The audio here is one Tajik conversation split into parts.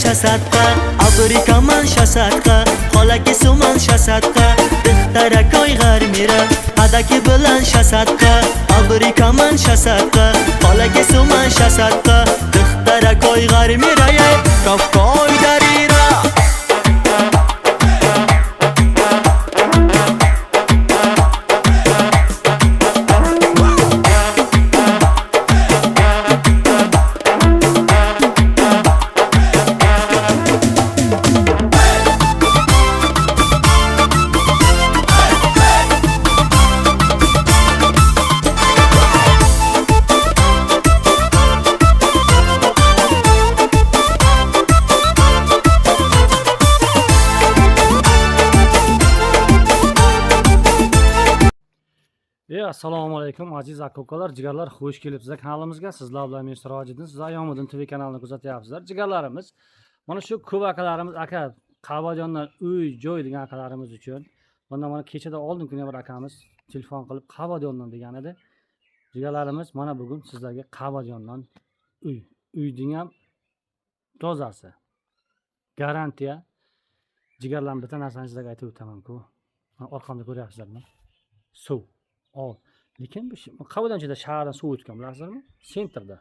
shasadqa Afrika man shasadqa Xolaki suman shasadqa Dixtarakoy g'armira Adaki bilan shasadqa Afrika man shasadqa Xolaki suman shasadqa Dixtarakoy g'armira Kafkoy darira Assalomu alaykum aziz aka-ukalar, jigarlar, xush kelibsizlar kanalimizga. Sizlar bilan men Sirojiddin, sizlar Yomiddin TV kanalini kuzatyapsizlar. Jigarlarimiz, mana shu ko'p akalarimiz aka Qabadiondan uy joy degan akalarimiz uchun. Bundan mana kechada oldin kuni bir akamiz telefon qilib Qabadiondan degan edi. Jigarlarimiz, mana bugun sizlarga Qabadiondan uyning ham tozasi, garantiya. Jigarlarimiz bitta narsani sizlarga aytib o'taman-ku. Mana orqamda ko'ryapsizlarmi? Suv. Lekin bu Qabadionchida shahardan suv o'tgan bilasizlarmi? Sentrda.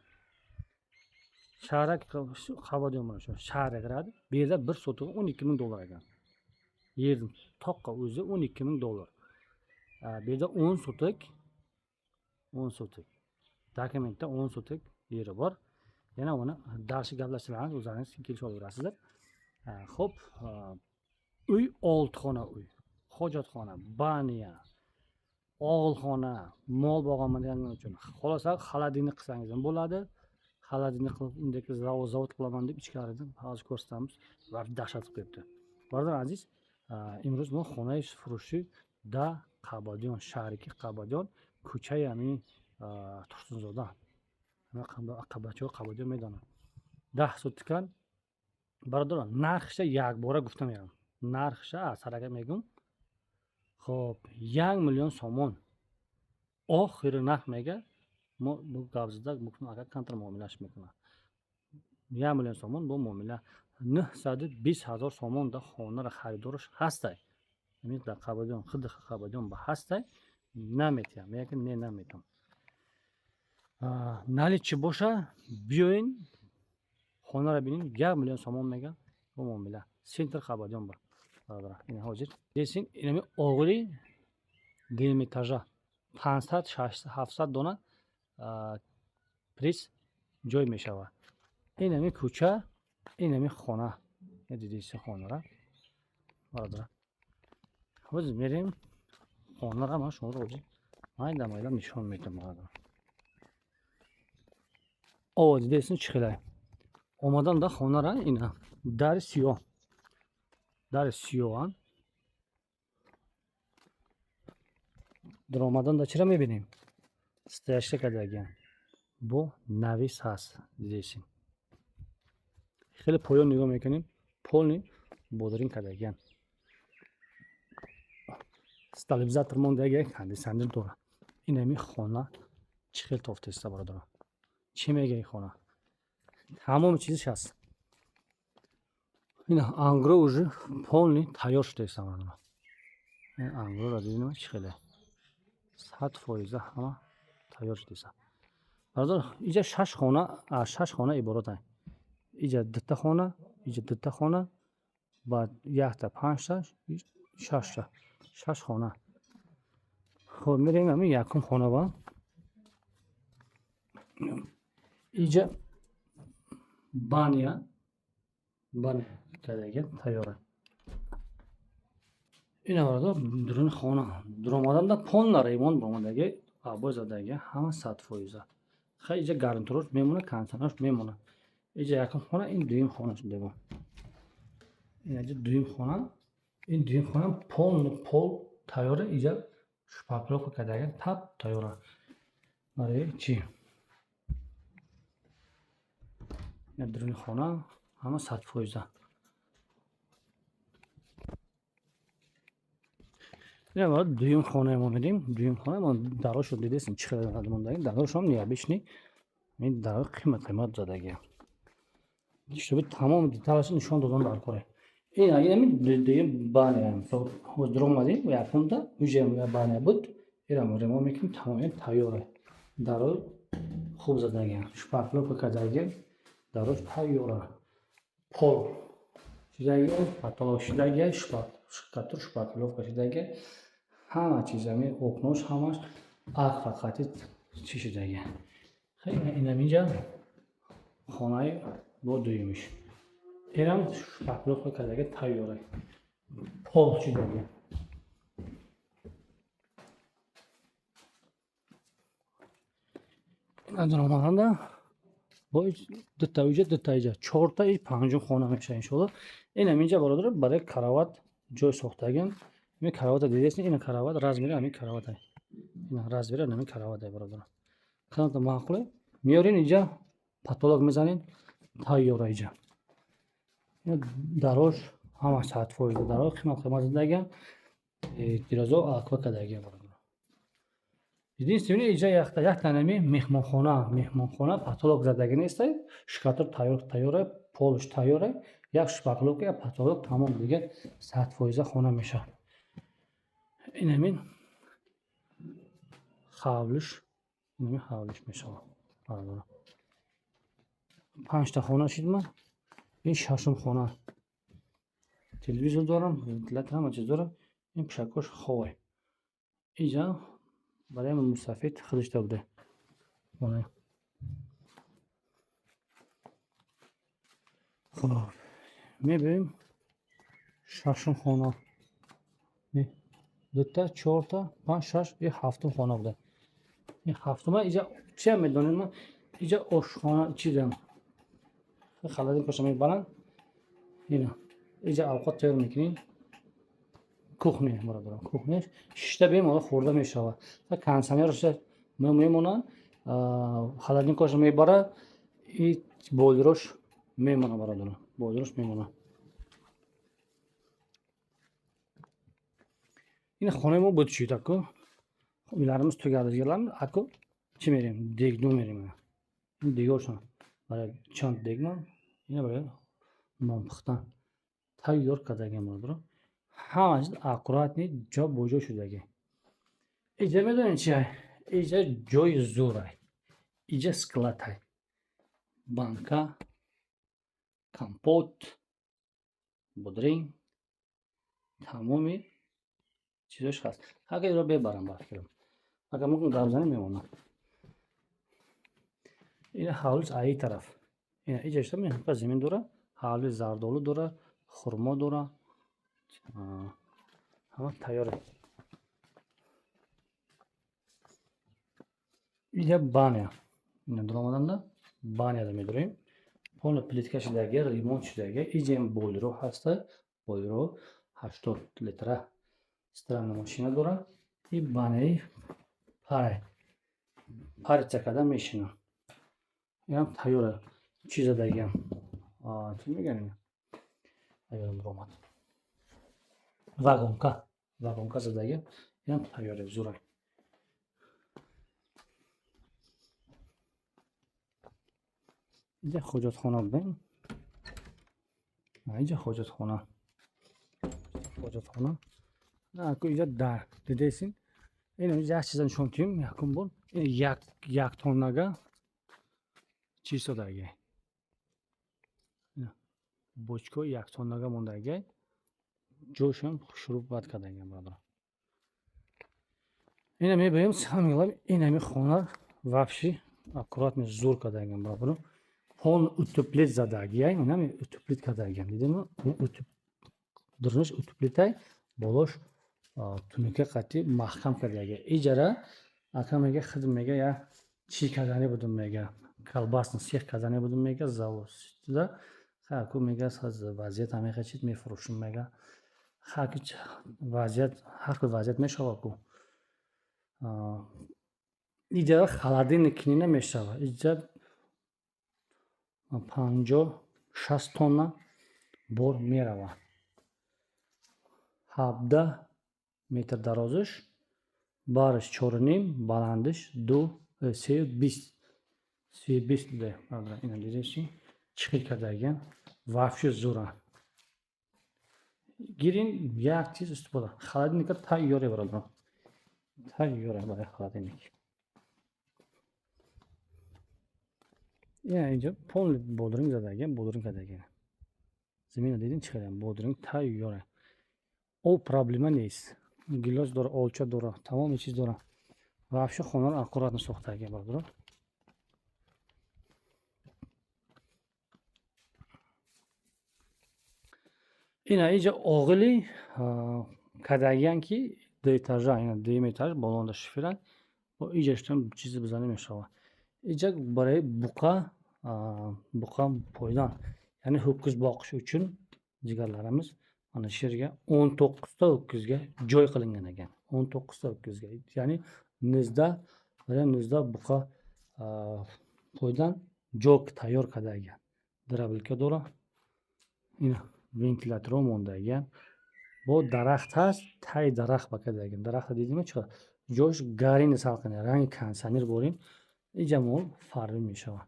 Shahar Qabadion mana shu shaharga kiradi. Bu yerda 1 sotiga 12 ming dollar ekan. Yerning toqqa o'zi 12 ming dollar. Bu yerda 10 sotik. Dokumentda 10 sotik yeri bor. Yana uni darshi gaplashtiramiz, o'zlaringiz kelishib olaverasizlar. Xo'p, uy 6 xona uy. Hojatxona, baniya, og'ilxona, mol boqolmaganlar uchun. Xolosa xaladini qilsangiz ham bo'ladi. Xaladini qilib undagi zavod qilaman deb ichkaridan hozir ko'rsatamiz. Va dahshat qilib qo'yibdi. Birodar aziz, imroz bu xonay furushi da Qabadion, shahariki Qabadion, ko'chayami Tursunzoda. Qabadion maydoni. 10 sotkan. Birodar, narxcha yak bora guftamayam. Narxcha saraga megum. Xo'p, 1 million somon. Oxiri narx mega bu gavzida bu aka kontra muomalash mekana. 1 million somon bu muomala. 905,000 somonda xonara xaridorish hastay. Umidda Qabadion, xuddi Qabadion ba hastay. Nametyam, yoki ne nametam. Nalichi bo'sha biyoin xonara binin 1 million somon mega bu muomala. Center Qabadion ba. Ina hozir desin inami og'ri delimitaja 500-700 dona pris joy meshava. Inami ko'cha, inami xona. Dedisi xonara. Birodar. Hozir merim xonara mana shuni o'zi mayda nishon metam birodar. Ovoz desin chiqilay. Omadan da xonara ina dar siyo. Dar siyoan. Dromadan da chira mebinim. Stoyashga qadagan. Bu navis has desin. Xili poyon nigom mekanim. Polni bodring qadagan. Stabilizator mondagi konditsioner to'g'ri. Inami xona chiqil toftesta birodar. Chemega xona. Tamom chizish hast. Ина ангро уже полный тайёр штесам ана. Ангро радино чхеле. 100% ҳама тайёр штеса. Бардор, иҷа 6 хона иборат ай. Иҷа 2 хона, иҷа 2 хона, баъд 1 та 5 та 6 та. 6 хона. Хоб мерем ами якум хона ба. Иҷа бания kadagan tayyor. Ina borada durun xona. Dromadanda ponlar remont bo'lmadagi, abozadagi hamma 100%. Xayja garniturosh memuna kansonosh memuna. Ija yaqin xona, in duyum xona shunday bu. Ina duyum xona pol tayyor ija shpaploq kadagan tab tayyor. Mari chi. Ina durun xona hamma 100%. Ne var? Düğüm xonaya omedim. Düğüm xona ama daroş oldu desin. Çıkardım bundayım. Daroş olmuyor. Beşni. Ben daroş kıymet zadagi. чтобы tamam detaylı nişan dozan dar kore. Yine mi deyim bana yani. So hozdurmadı ve yapımda ücem ve bana bud. İram remo mekim tamamen tayyor. Daro خوب زدگی شپاکلو که کدایی داروش تایورا پول شدگی پاتولوگ شدگی شکاتور شپاکلو که شدگی همه چیزمی اوکنوش همش آخ فقط چی شدگی خیلی اینم اینجا خانه با دویمش اینم شپاکلو که کدایی تایورا پول شدگی анҷомаданда бо дутаиҷа чортаи панҷум хона меша иншоалло. Инам инҷа бародаро барои карават ҷой сохтагем. Ин каравата дидест, ин карават размери ҳамин караватай. Ин размери ҳамин караватай бародаро. Каната маъқуле. Миёрин инҷа патолог мезанин тайёра инҷа. Ин дарош ҳамаш 100% дарош қимат дидагем. Тирозо аква кадагем бародаро. Единственное инҷа як танами меҳмонхона патолог задагӣ нестай. Шкатор тайёра, полш тайёра, як шпакловка, як патолог тамом дига 100% хона меша. Инамин хавлиш мешава. Бародаро. 5 та хона шидма. Ин шашум хона. Телевизор дорам, вентилятор ҳама чиз дорам. Ин пешакош ховай. Инҷа برای من مستفید خودش بوده. خب میبینیم ششم خانه دو تا چهار تا پنج شش این هفتم خانه بوده. این هفتم اینجا چی هم میدونیم ما اینجا آشخانه چیزم خالدین کشم میبرن اینا اینجا اوقات تیار میکنیم кухня бародаро кухняш шишта бемора хурда мешава та кондиционерш мемона холодильникаш мебара и бойлрош мемона бародаро бойлрош мемона ин хонаи мо буд шуд аку иларимиз тугадагилам аку чи мерем дегду мерем ин дегошон барои чанд дегма ина барои нон пухтан тайёр кардагем бародаро ҳама чиз аккуратни ҷо бо ҷо шудаги. Иҷа медонед чи ай? Иҷа ҷои зур ай. Иҷа склад ай. Банка, компот, будринг, тамоми чизош ҳаст. Агар иро бебарам бафкирам. Агар мумкин гап занем мемонам. Ина ҳавлис аи тараф. Ина иҷа шта меҳка замин дора, ҳавли зардолу дора, хурмо дора. Ҳама тайёр. Инҷа баня. Ина дуромаданда баняда медурем. Полна плитка шудаги, ремонт шудаги. Инҷа бойлро ҳаста. Бойлро 80 литра стиральная машина дора. И баняи парай. Парица када мешина. Инам тайёр. Чи задагиам? Чи мегӯем? Аём дуромад. вагонка задагӣ ям тайёре зурай. Инҷа хоҷатхона будем. Инҷа хоҷатхона. Аку инҷа дар дидесин. Ин як чиза нишон дидим, якум бор. Ин як тоннага чи содагӣ. Бочко як тоннага мондагӣ. ҷошам шуруъ бад кардагиам бародаро. Ина мебинем ҳамин инами хона вабши аккуратно зур кардагиам бародаро. Пол утеплит задагия, инами утеплит кардагиам. Дидем дурнаш утеплитай болош тунука қати маҳкам кардагия. Иҷара ака мега хидм мега я чи кардани будум мега. Колбасни сех кардани будум мега завода. Хаку мега аз вазият ҳамеқа чиз мефурӯшим мега. ҳар вазият мешава ку иҷа холодильник кини намешава. Иҷа 50-60 тонна бор мерава. 17 метр дарозиш, бариш 4,5, баландиш 2, 320 де. Ина дидеши chiqilkadagi вообще zo'ra. Giring, yak tez ustib bo'ladi. Холодильникка tayyor beradi. Tayyor bo'ladi холодильник. Yani polni bodring zadagi, bodringkadagi. Zaminadagi chiqaran bodring tayyor. O problema neyiz. Gilos dora, olcha dora, tamom ichiz dora. Вообще xonalar аккуратно so'xtaga boradi. Ina iyice og'ili kadaganki do etaja, yani deyim etaj balonda şifren. O iyice işte çizib bizani meşava. İyice burayı buqa poydan. Yani ho'kiz boqish uchun jigarlarimiz mana shu yerga 19 ta ho'kizga joy qilingan ekan. 19 ta ho'kizga. Ya'ni nizda buqa poydan joy tayyor qadagan. Drabilka dora. Ina ventilator o'mondagan. Bu daraxt has, tay daraxt bakadagan. Daraxt deydimi chiqadi. Josh garini salqini, rangi kondisioner bo'ling. Ijamol farqi mishava.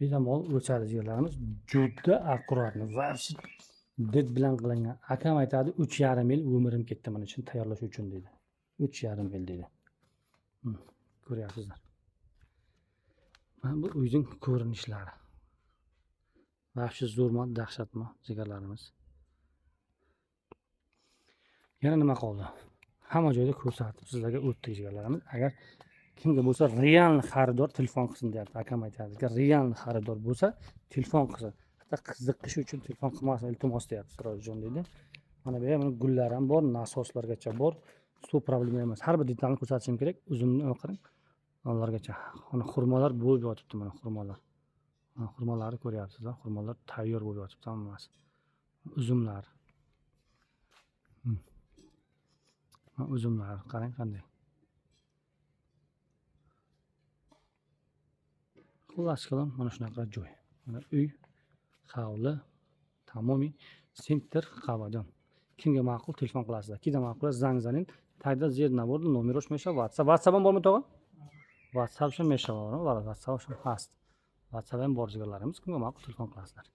Ijamol o'chadi jigarlarimiz juda akkuratni va did bilan qilingan. Akam aytadi 3,5 yil umrim ketdi mana shuni tayyorlash uchun dedi. 3,5 yil dedi. Ko'ryapsizlar. Mana bu uyning ko'rinishlari. Vahshiy zo'rmi, dahshatmi jigarlarimiz. Yana nima qoldi? Hamma joyda ko'rsatib sizlarga o'tdik jigarlarimiz. Agar kimga bo'lsa real xaridor telefon qilsin deyapti. Akam aytadi. Real xaridor bo'lsa telefon qilsin. Hatto qiziqish uchun telefon qilmasin, iltimos deyapti Sirojjon dedi. Mana bu yerda gullar ham bor, nasoslargacha bor. Suv problema emas. Har bir detalni ko'rsatishim kerak. Uzumni o'qiring. Onlargacha. Mana xurmolar bo'lib yotibdi mana xurmolar. Xurmolarni ko'ryapsizlar. Xurmolar tayyor bo'lib yotibdi hammasi. Uzumlar. Uzumlar qarang qanday. Xullas qilib mana shunaqa joy. Mana uy, hovli, tamomiy sentr Qabadon. Kimga ma'qul telefon qilasizlar. Kimga ma'qul zang tagda zer naborda nomer o'shmesha WhatsApp. WhatsApp ham bormi tog'a? WhatsApp ham mesha bor, WhatsApp ham past. WhatsApp ham bor jigarlarimiz. Kimga ma'qul telefon qilasizlar.